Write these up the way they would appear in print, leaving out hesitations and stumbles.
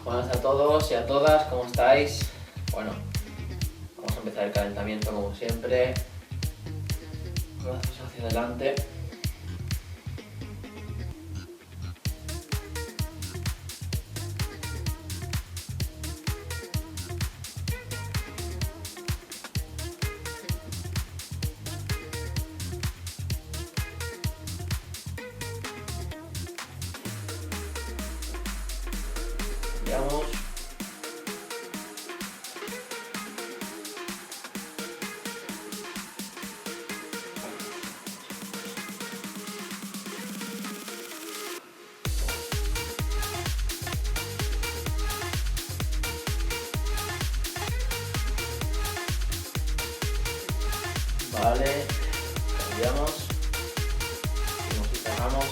Buenas a todos y a todas, ¿cómo estáis? Bueno, vamos a empezar el calentamiento como siempre. Brazos hacia adelante. Veamos. Vale, cambiamos. Seguimos y cerramos.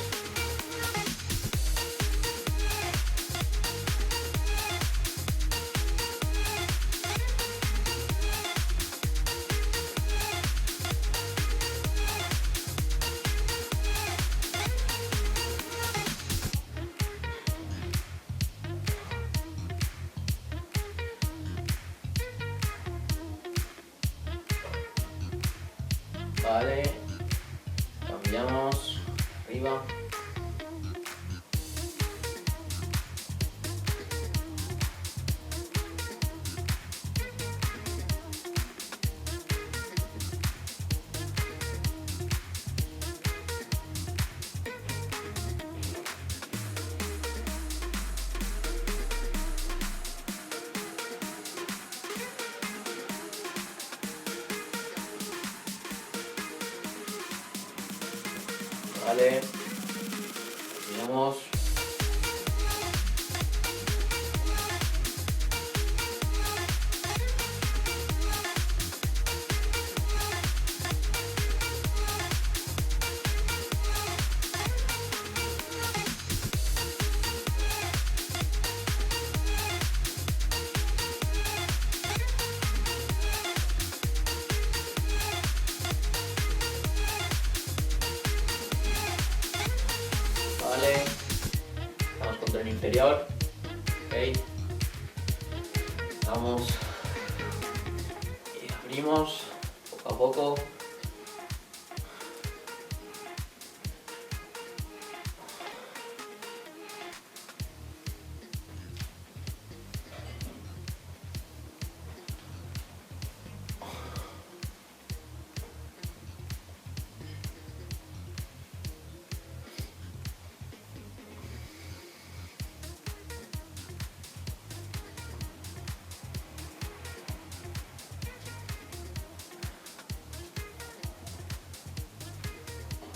Vale, cambiamos, arriba. Vale, cambiamos. Vale, vamos con tren inferior, ok, vamos y abrimos poco a poco.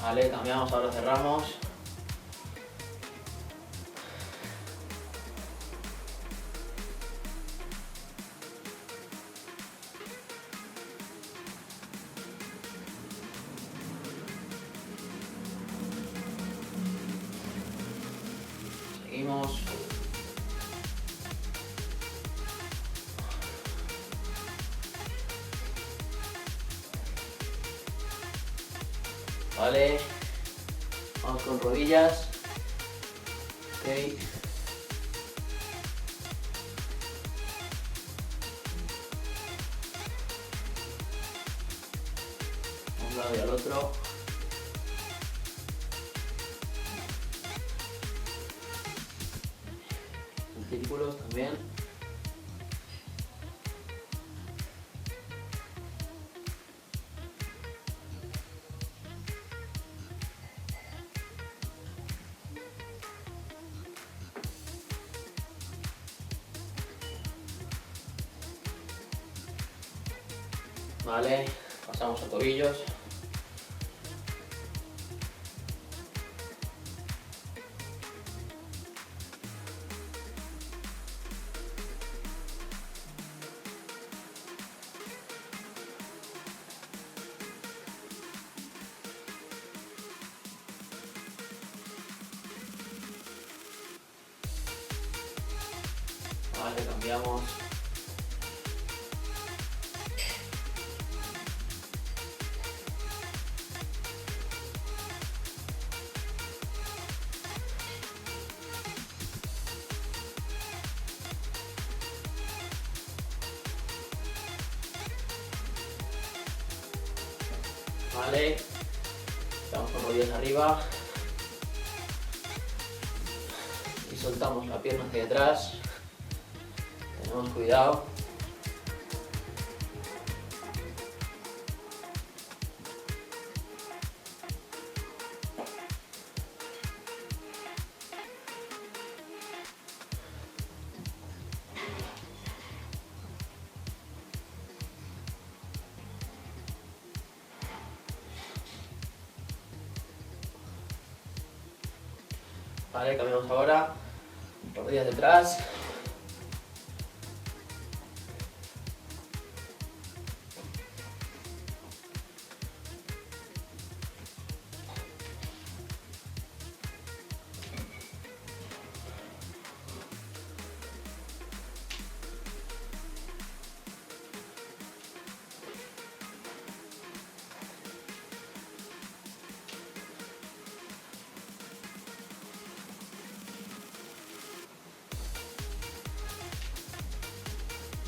Vale, cambiamos, ahora cerramos. Seguimos. Vale, vamos con rodillas, ok, a un lado y al otro, en círculos también. Vale, pasamos a tobillos. Vale, cambiamos. Vale, estamos con rodillas arriba y soltamos la pierna hacia atrás. Tenemos cuidado. Vale, cambiamos ahora, rodillas detrás.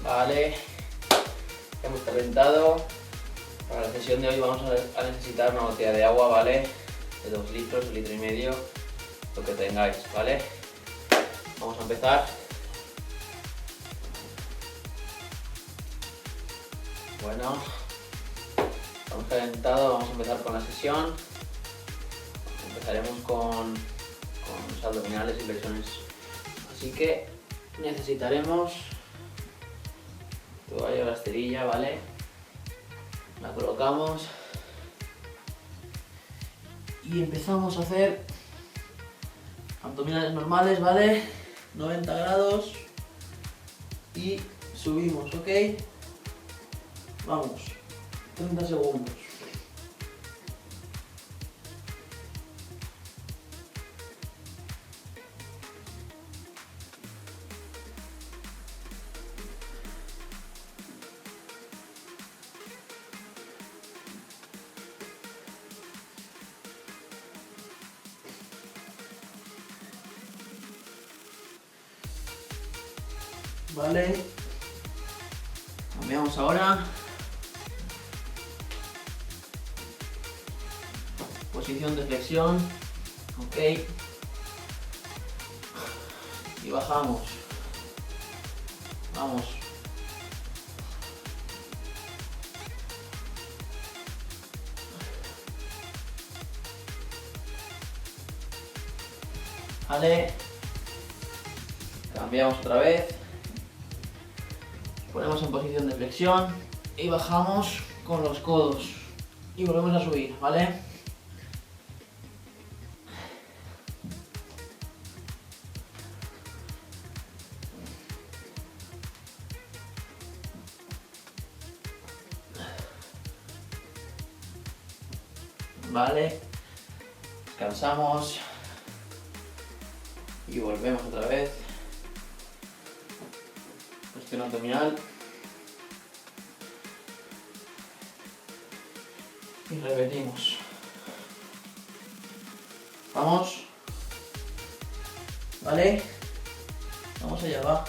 Vale, hemos calentado. Para la sesión de hoy vamos a necesitar una botella de agua, ¿vale? De 2 litros, 1,5 litros, lo que tengáis, ¿vale? Vamos a empezar. Bueno, estamos calentados, vamos a empezar con la sesión. Empezaremos con los abdominales y flexiones. Así que necesitaremos toalla o la esterilla, ¿vale? La colocamos y empezamos a hacer abdominales normales, ¿vale? 90 grados y subimos, ¿ok? Vamos, 30 segundos. Vale, cambiamos ahora. Posición de flexión, ok. Y bajamos. Vamos. Vale, cambiamos otra vez. Ponemos en posición de flexión y bajamos con los codos y volvemos a subir, ¿vale? Vale, descansamos y volvemos otra vez. Posición abdominal. Y repetimos. Vamos. Vale. Vamos allá, va.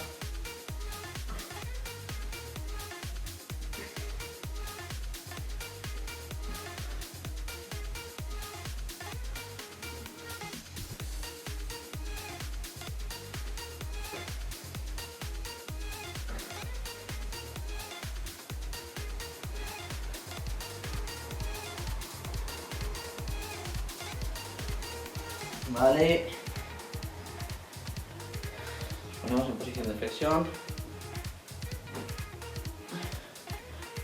Vale, nos ponemos en posición de flexión,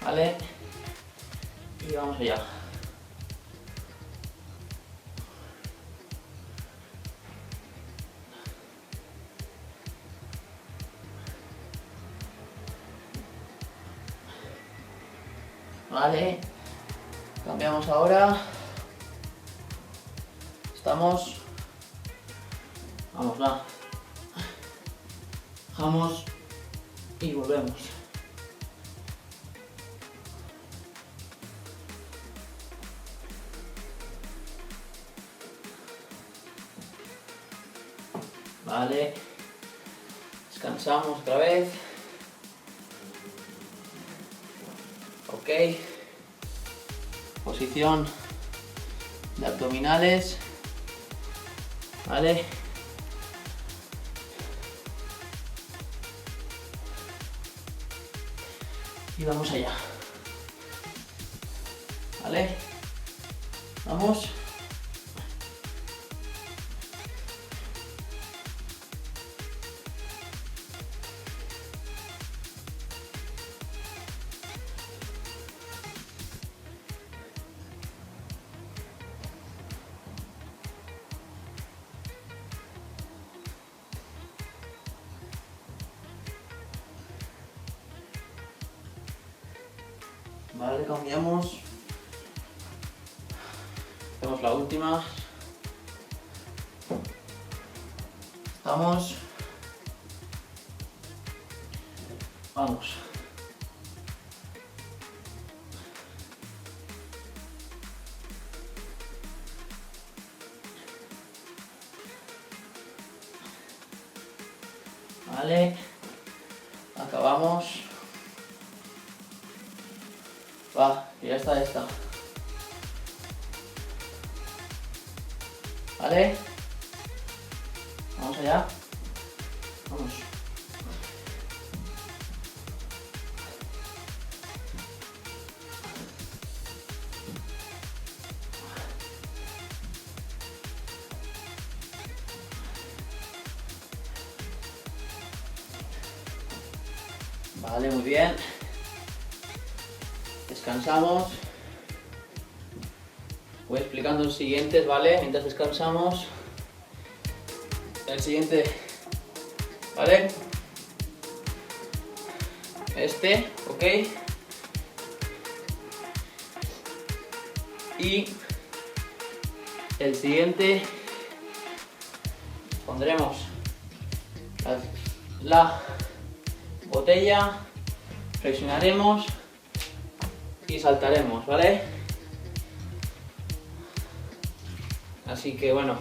vale, y vamos allá. Vale, cambiamos ahora, estamos. Vamos, va. Bajamos y volvemos. Vale. Descansamos otra vez. Ok. posición de abdominales, ¿vale? Y vamos allá, ¿vale? Vamos. Vale, cambiamos. Hacemos la última. Estamos. Vamos. Vale. Acabamos. Va, ya está esta. ¿Vale? Vamos allá. Vamos. Vale, muy bien. Descansamos. Voy explicando los siguientes, ¿vale? Mientras descansamos. El siguiente, ¿vale? Este, ¿ok? Y el siguiente pondremos la botella, flexionaremos y saltaremos, ¿vale? Así que bueno,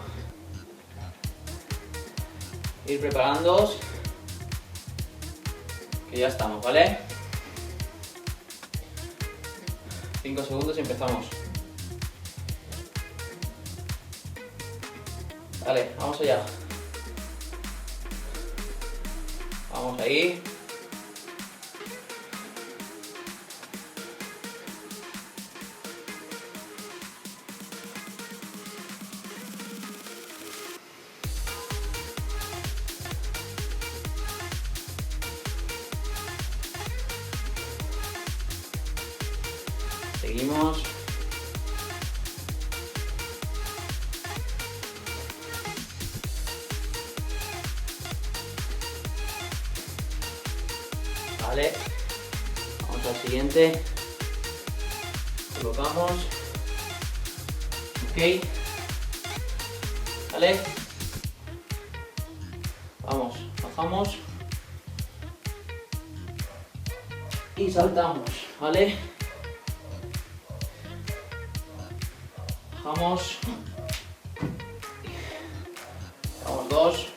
ir preparándoos, que ya estamos, ¿vale? 5 segundos y empezamos. Vale, vamos allá. Vamos ahí. Seguimos. Vale. Vamos al siguiente. Colocamos. Ok. Vale. Vamos. Bajamos. Y saltamos. Vale. Bajamos. Vamos 2.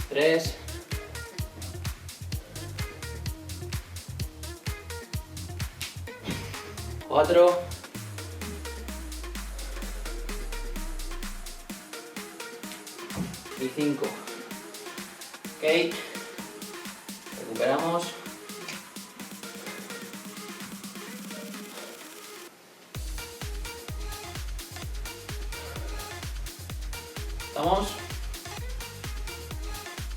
3. 4. Y 5. Ok. Recuperamos. Estamos.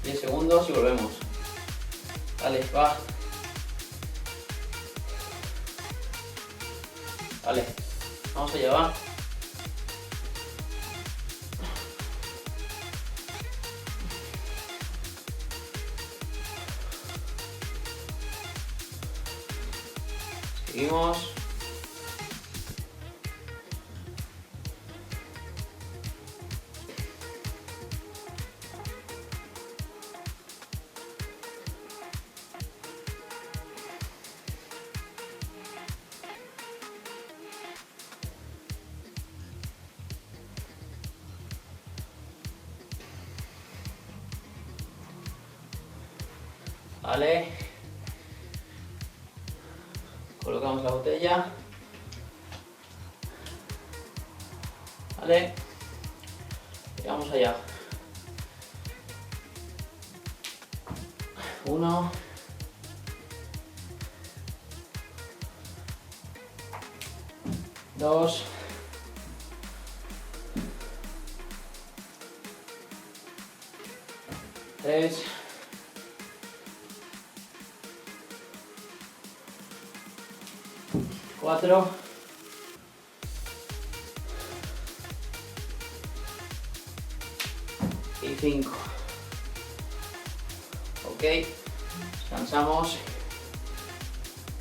10 segundos y volvemos. Vale, va. Vale, vamos allá, va. Seguimos. Vale. colocamos la botella. Vale. Y vamos allá. 1. 2. 3. 4. Y 5. Ok, descansamos.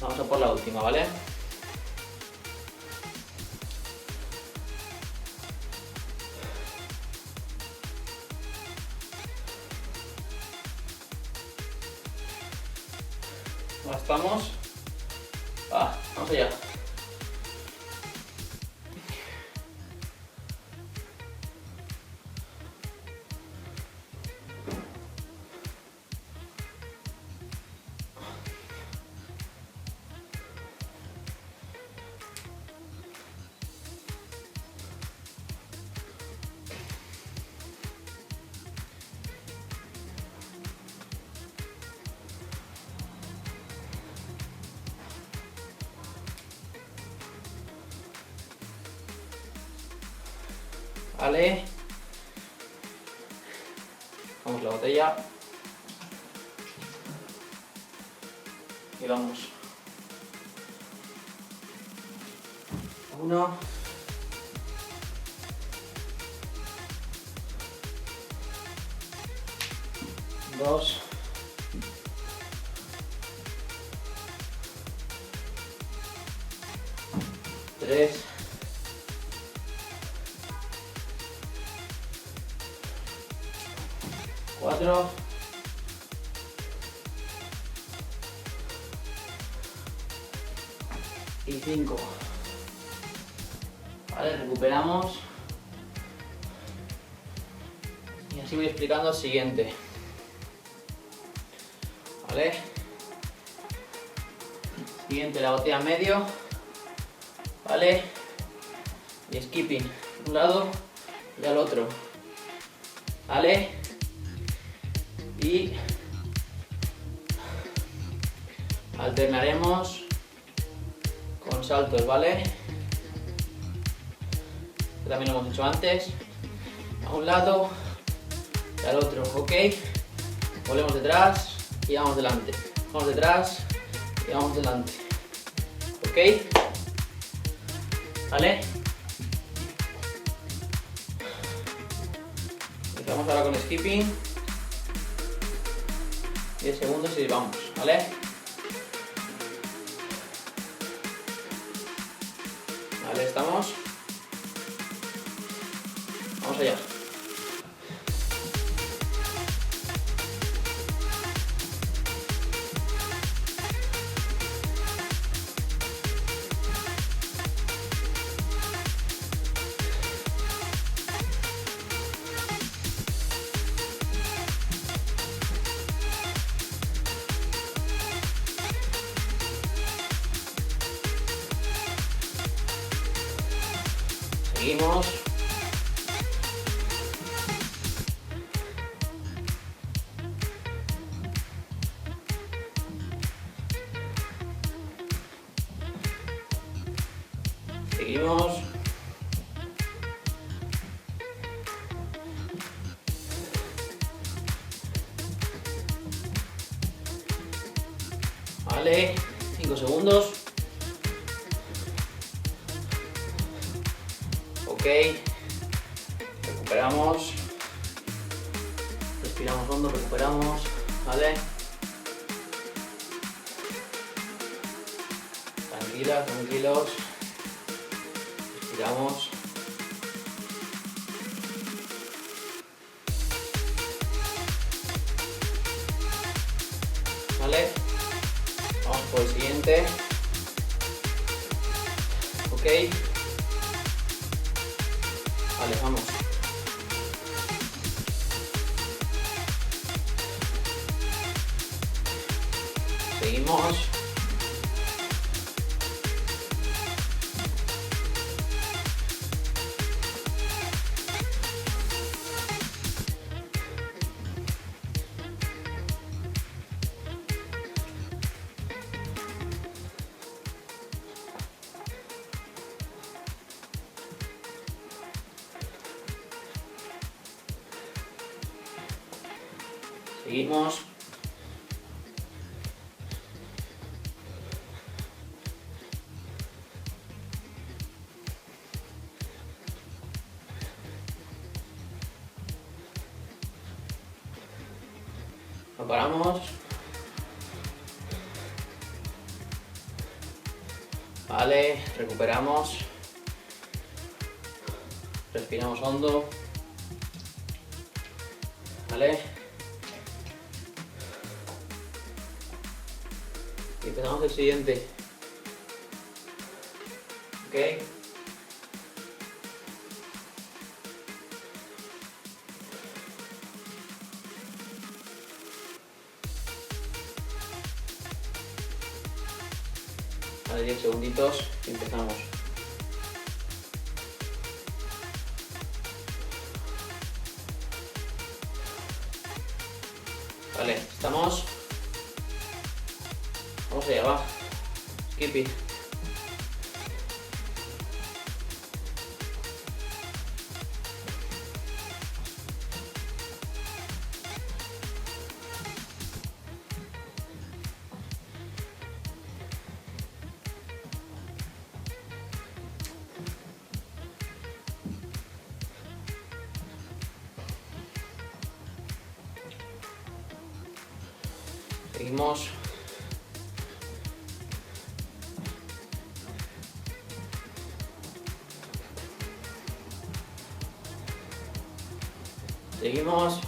Vamos a por la última, ¿vale? ¿Cómo estamos? Vamos allá. Vale, vamos la botella y vamos. 1, 2, 3, 4, 5. Vale, recuperamos. Y así voy explicando el siguiente. Vale. Siguiente, la botella en medio. Vale. Y skipping. Un lado y al otro. Vale. Y alternaremos con saltos, ¿vale? Que también lo hemos hecho antes. A un lado y al otro, ¿ok? Volvemos detrás y vamos delante. Vamos detrás y vamos delante. ¿Ok? ¿Vale? Empezamos ahora con skipping. 10 segundos y vamos, ¿vale? Vale, estamos. Vamos allá. Seguimos. Seguimos. Vale, 5 segundos. Ok, recuperamos, respiramos hondo, recuperamos, ¿vale? Tranquilas, tranquilos, respiramos. ¿Vale? Vamos por el siguiente. Ok. Vale, vamos. Seguimos. Seguimos. No paramos. Vale, recuperamos. Respiramos hondo. Vale. Y empezamos el siguiente. Ok. Vale, 10 segunditos y empezamos. Vale, estamos. Vamos allá, va. Skippy. Seguimos. Seguimos.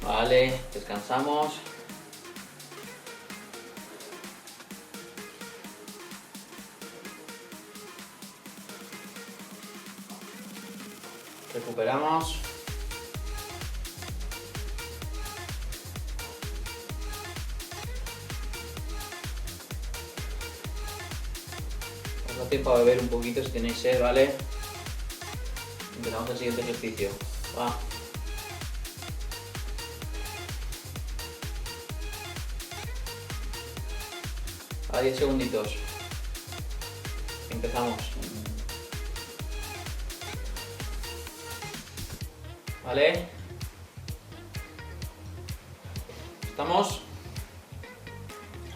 Vale, descansamos. Recuperamos. Os da tiempo a beber un poquito si tenéis sed, ¿vale? Empezamos el siguiente ejercicio. Va. A 10 segunditos. Empezamos. ¿Vale? ¿Estamos?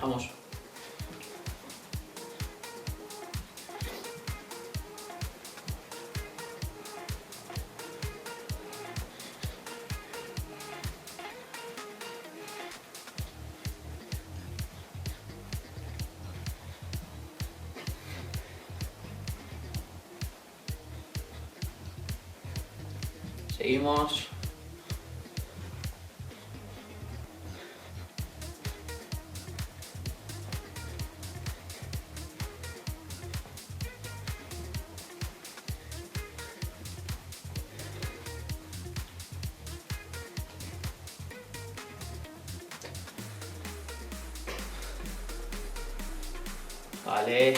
Vamos. Seguimos. Vale.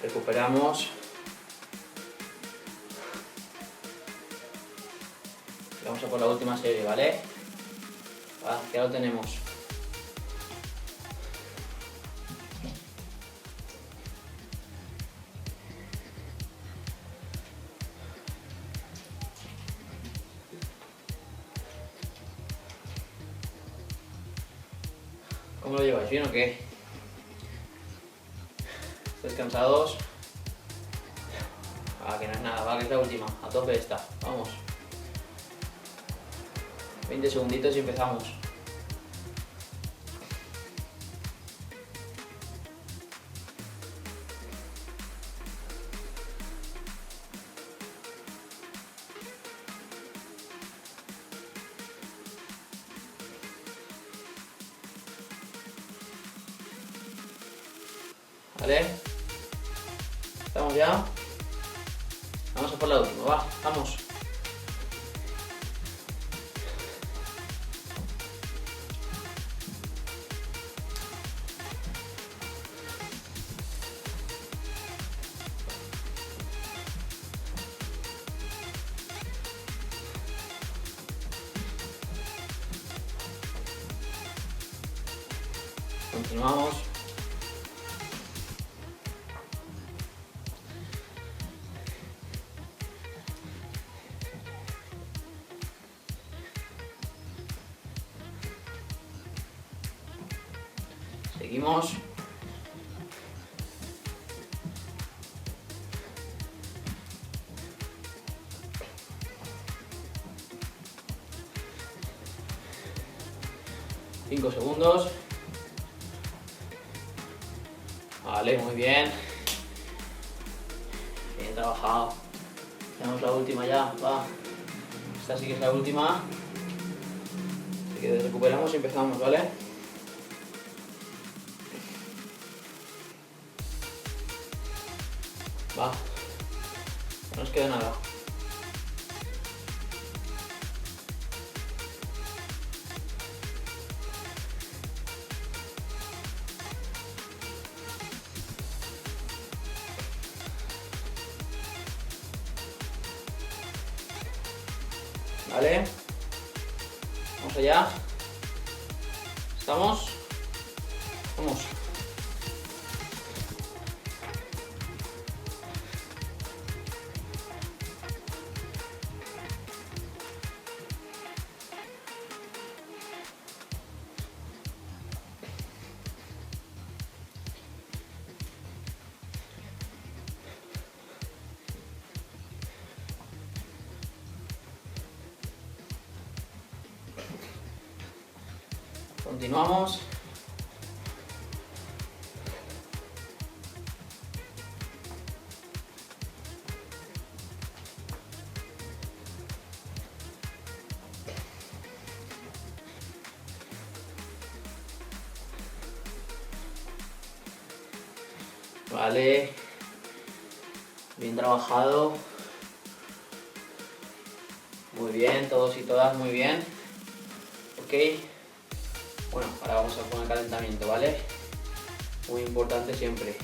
Recuperamos. Vamos a por la última serie, ¿vale? Va, ya lo tenemos. ¿Cómo lo lleváis? ¿Bien o qué? ¿Estáis cansados? Ah, que no es nada, va, que es la última. A tope esta. Vamos. 20 segunditos y empezamos. ¿Vale? ¿Estamos ya? Vamos a por la última, va, vamos. Continuamos. Seguimos. Cinco segundos. Vale, muy bien. Bien trabajado. Tenemos la última ya, va. Esta sí que es la última. Así que recuperamos y empezamos, ¿vale? Va. No nos queda nada. Vale. Vamos allá. ¿Estamos? Vamos. Continuamos. Vale. Bien trabajado. Muy bien, todos y todas, muy bien. Ok. Bueno, ahora vamos a poner calentamiento, ¿vale? Muy importante siempre.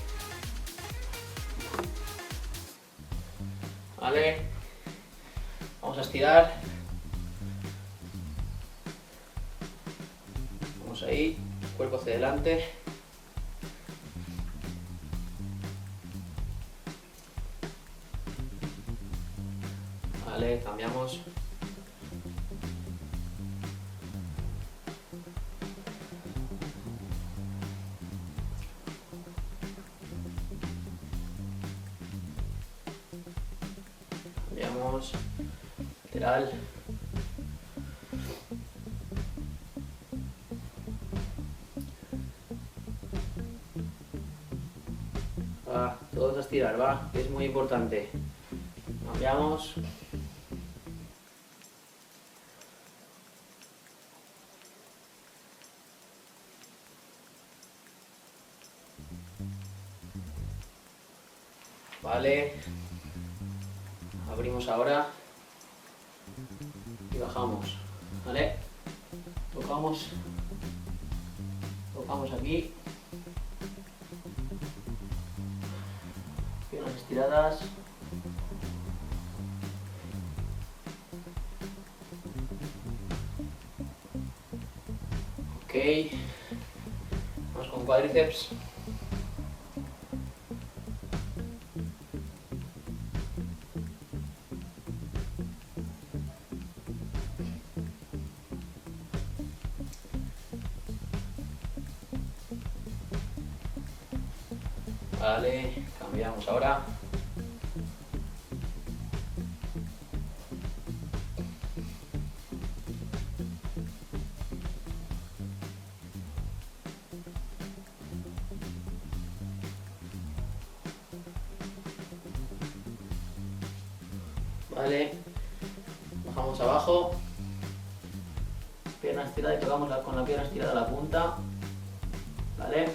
Vale. Vamos a estirar. Vamos ahí, cuerpo hacia adelante. Vale, cambiamos. Cambiamos. Lateral. Va, todos a estirar, va, que es muy importante. Cambiamos. Vale. Abrimos ahora. Y bajamos. Vale. Tocamos. Tocamos aquí. Piernas estiradas. Ok. Vamos con cuádriceps. Vale, cambiamos ahora. Vale, bajamos abajo, pierna estirada y tocamos con la pierna estirada la punta. Vale.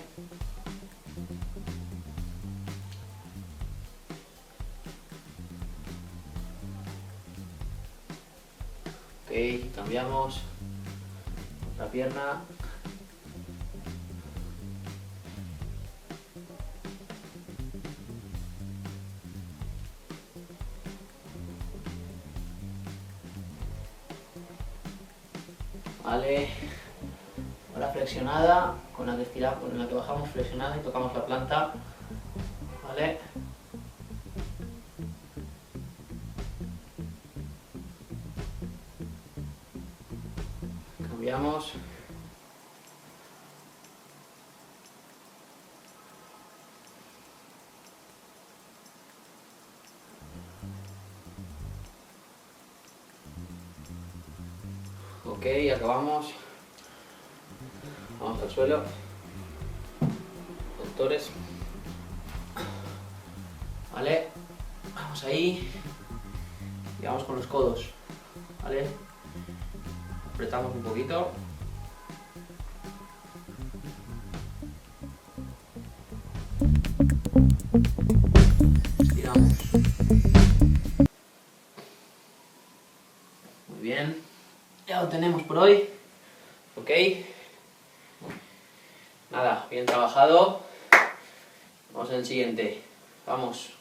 Ok, cambiamos. Otra pierna. Vale. Ahora flexionada, con la que estiramos, con la que bajamos flexionada y tocamos la planta. Vale. Cambiamos. Ok, acabamos. Vamos al suelo. Doctores. Vale. Vamos ahí. Y vamos con los codos. Vale. Apretamos un poquito. Estiramos. Muy bien. Ya lo tenemos por hoy. Ok. Nada, bien trabajado. Vamos en el siguiente. Vamos.